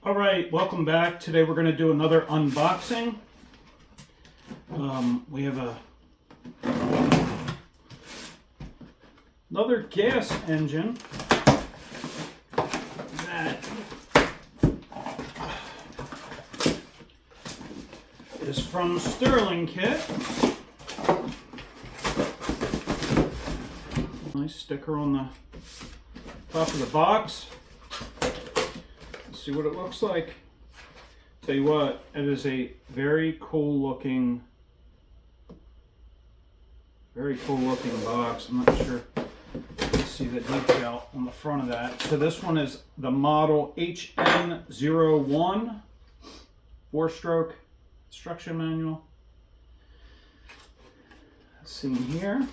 All right, welcome back. Today we're going to do another unboxing. We have another gas engine that is from Stirlingkit. Nice sticker on the top of the box. See what it looks like. Tell you what, it is a very cool looking box. I'm not sure you can see the detail on the front of that. So this one is the model HM-01 4-stroke instruction manual. Let's see here.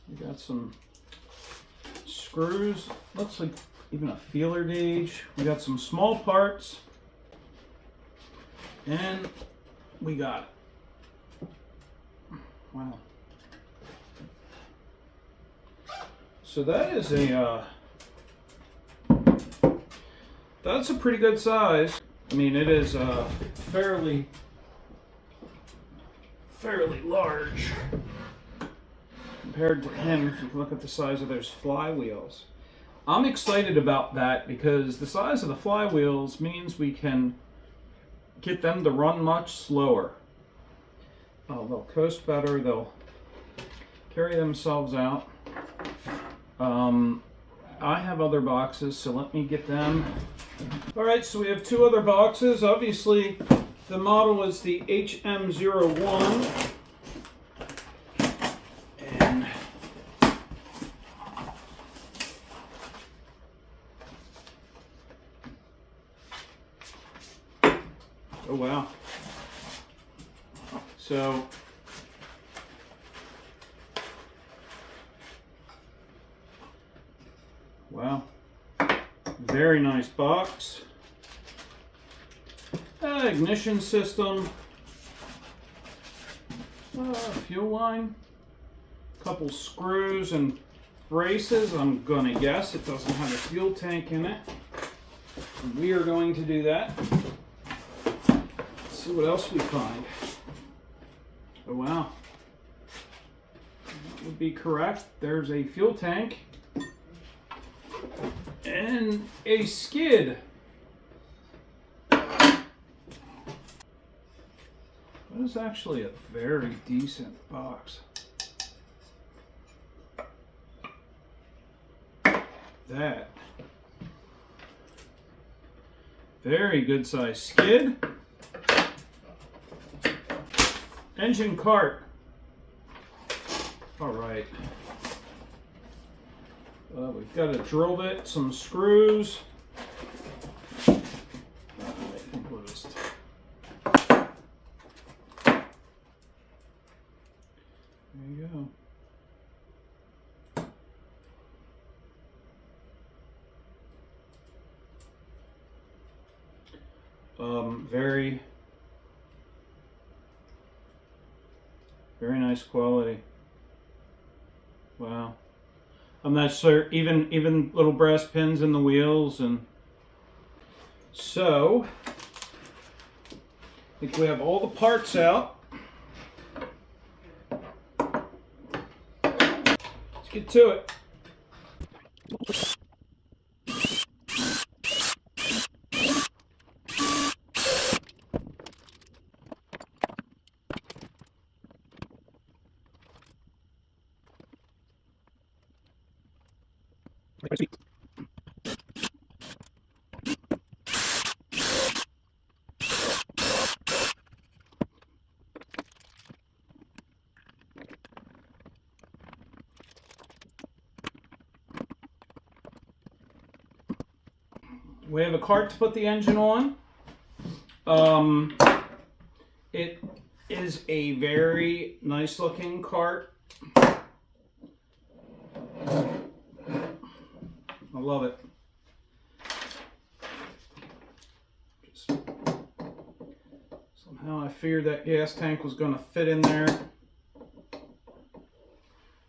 We got some screws, looks like even a feeler gauge. We got some small parts, and we got it. Wow. So that is that's a pretty good size. I mean, it is fairly large compared to him. If you look at the size of those flywheels, I'm excited about that because the size of the flywheels means we can get them to run much slower. They'll coast better, they'll carry themselves out. I have other boxes, so let me get them. All right, so we have two other boxes. Obviously, the model is the HM-01. Oh wow. So wow. Very nice box. Ignition system. Fuel line. Couple screws and braces. I'm gonna guess it doesn't have a fuel tank in it. We are going to do that. See what else we find. Oh wow. That would be correct. There's a fuel tank and a skid. That is actually a very decent box. That. Very good size skid. Engine cart. All right. We've got a drill bit, some screws. I think we'll just. There you go. Very nice quality. Wow. I'm not sure, even little brass pins in the wheels, and so I think we have all the parts out. Let's get to it. We have a cart to put the engine on. It is a very nice looking cart. I love it. Somehow I figured that gas tank was going to fit in there.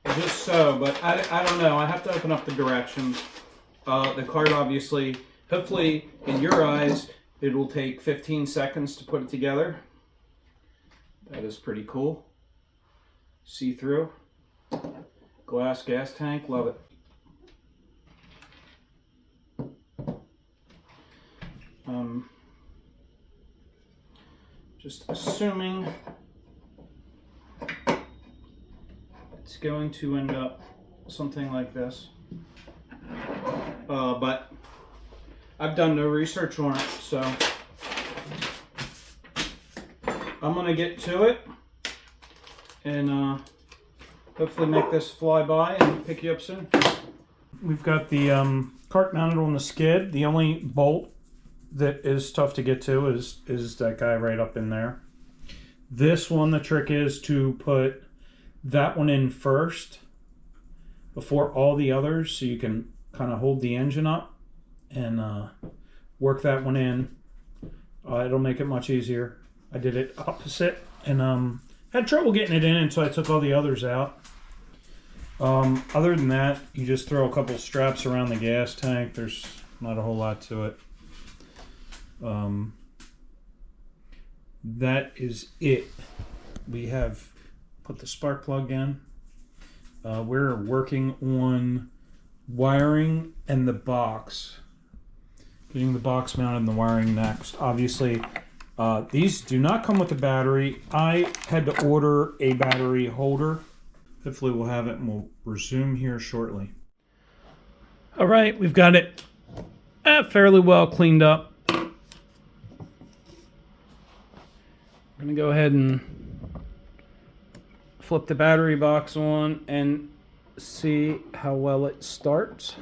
Just so, but I don't know. I have to open up the directions. The card obviously, hopefully in your eyes, it will take 15 seconds to put it together. That is pretty cool. See-through. Glass gas tank, love it. Just assuming it's going to end up something like this. But I've done no research on it, so I'm going to get to it and hopefully make this fly by and pick you up soon. We've got the cart mounted on the skid. The only bolt that is tough to get to is that guy right up in there. This one, the trick is to put that one in first before all the others, so you can kind of hold the engine up and work that one in. It'll make it much easier. I did it opposite and had trouble getting it in until I took all the others out. Other than that, you just throw a couple straps around the gas tank. There's not a whole lot to it. That is it. We have put the spark plug in. We're working on wiring and the box. Getting the box mounted and the wiring next. Obviously, these do not come with a battery. I had to order a battery holder. Hopefully we'll have it and we'll resume here shortly. All right, we've got it fairly well cleaned up. I'm going to go ahead and flip the battery box on and see how well it starts.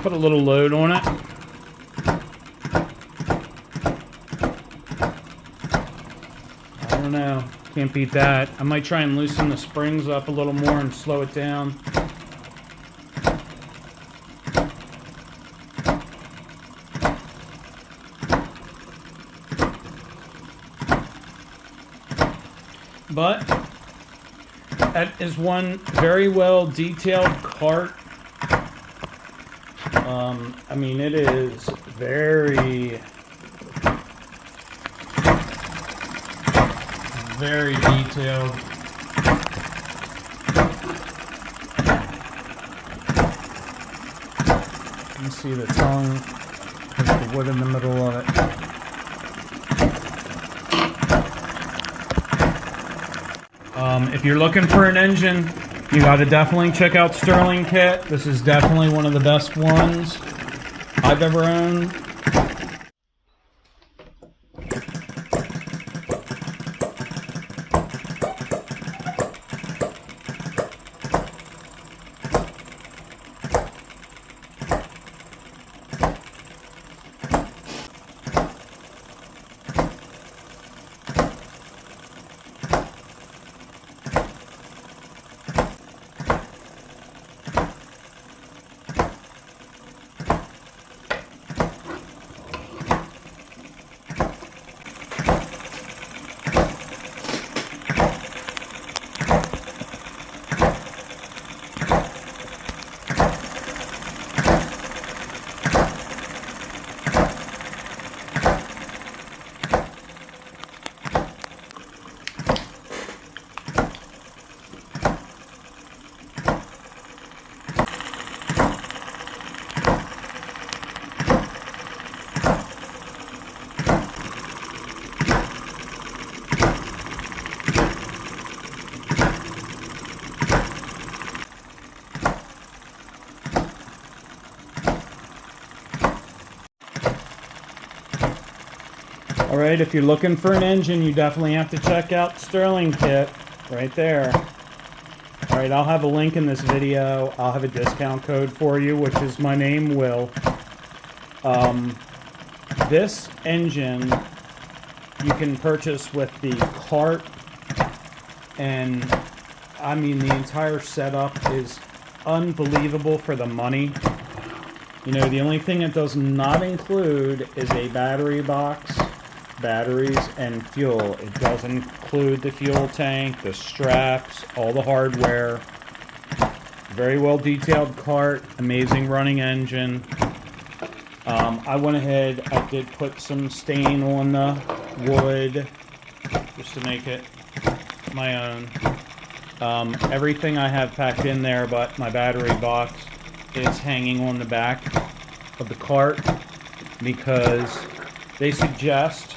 Put a little load on it. I don't know. Can't beat that. I might try and loosen the springs up a little more and slow it down. But that is one very well detailed cart. I mean, it is very detailed. You can see the tongue with the wood in the middle of it. If you're looking for an engine, you got to definitely check out Stirlingkit. This is definitely one of the best ones I've ever owned. Alright, if you're looking for an engine, you definitely have to check out Stirlingkit right there. Alright, I'll have a link in this video. I'll have a discount code for you, which is my name, Will. This engine you can purchase with the cart, and I mean the entire setup is unbelievable for the money. You know, the only thing it does not include is a battery box, batteries, and fuel. It does include the fuel tank, the straps, all the hardware. Very well detailed cart, amazing running engine. I went ahead, I did put some stain on the wood just to make it my own. Everything I have packed in there but my battery box is hanging on the back of the cart because they suggest,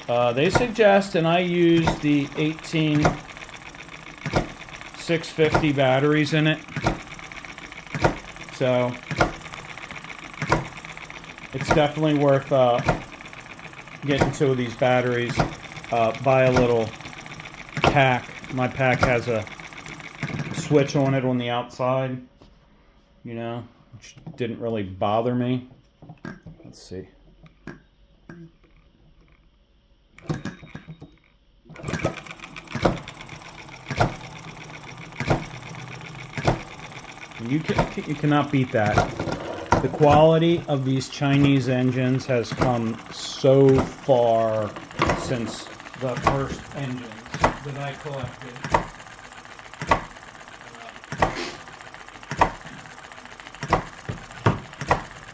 and I use the 18650 batteries in it. So it's definitely worth getting two of these batteries. Buy a little pack. My pack has a switch on it on the outside, you know, which didn't really bother me. Let's see. You cannot beat that. The quality of these Chinese engines has come so far since the first engines that I collected.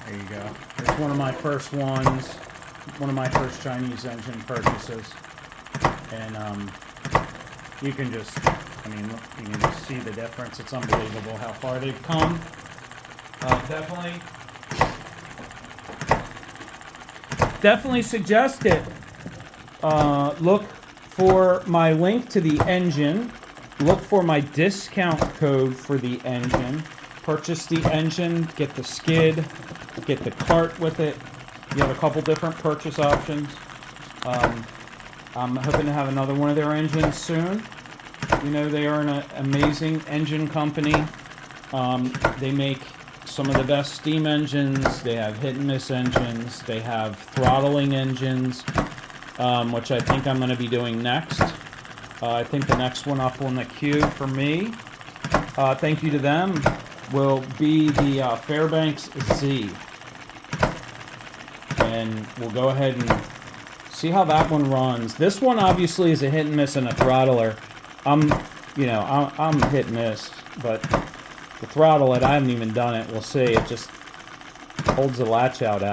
There you go. It's one of my first ones, one of my first Chinese engine purchases. And you can just, I mean, you can just see the difference. It's unbelievable how far they've come. Definitely suggest it. Look for my link to the engine. Look for my discount code for the engine. Purchase the engine, get the skid, get the cart with it. You have a couple different purchase options. I'm hoping to have another one of their engines soon. You know, they are an amazing engine company. They make some of the best steam engines. They have hit and miss engines. They have throttling engines, which I think I'm going to be doing next. I think the next one up on the queue for me, thank you to them, will be the Fairbanks Z. And we'll go ahead and see how that one runs. This one obviously is a hit and miss and a throttler. I'm hit and miss, but the throttle it, I haven't even done it. We'll see. It just holds the latch out.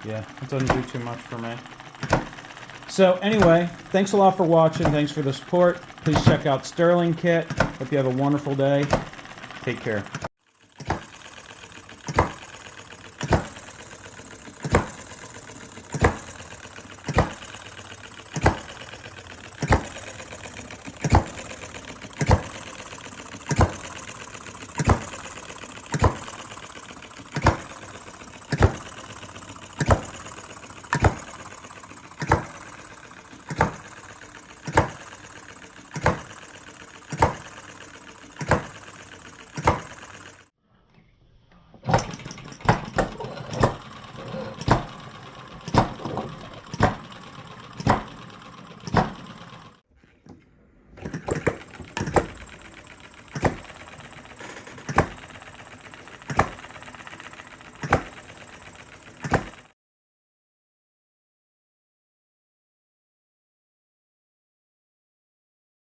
Yeah, it doesn't do too much for me. So anyway, thanks a lot for watching. Thanks for the support. Please check out Stirling Kit. Hope you have a wonderful day. Take care.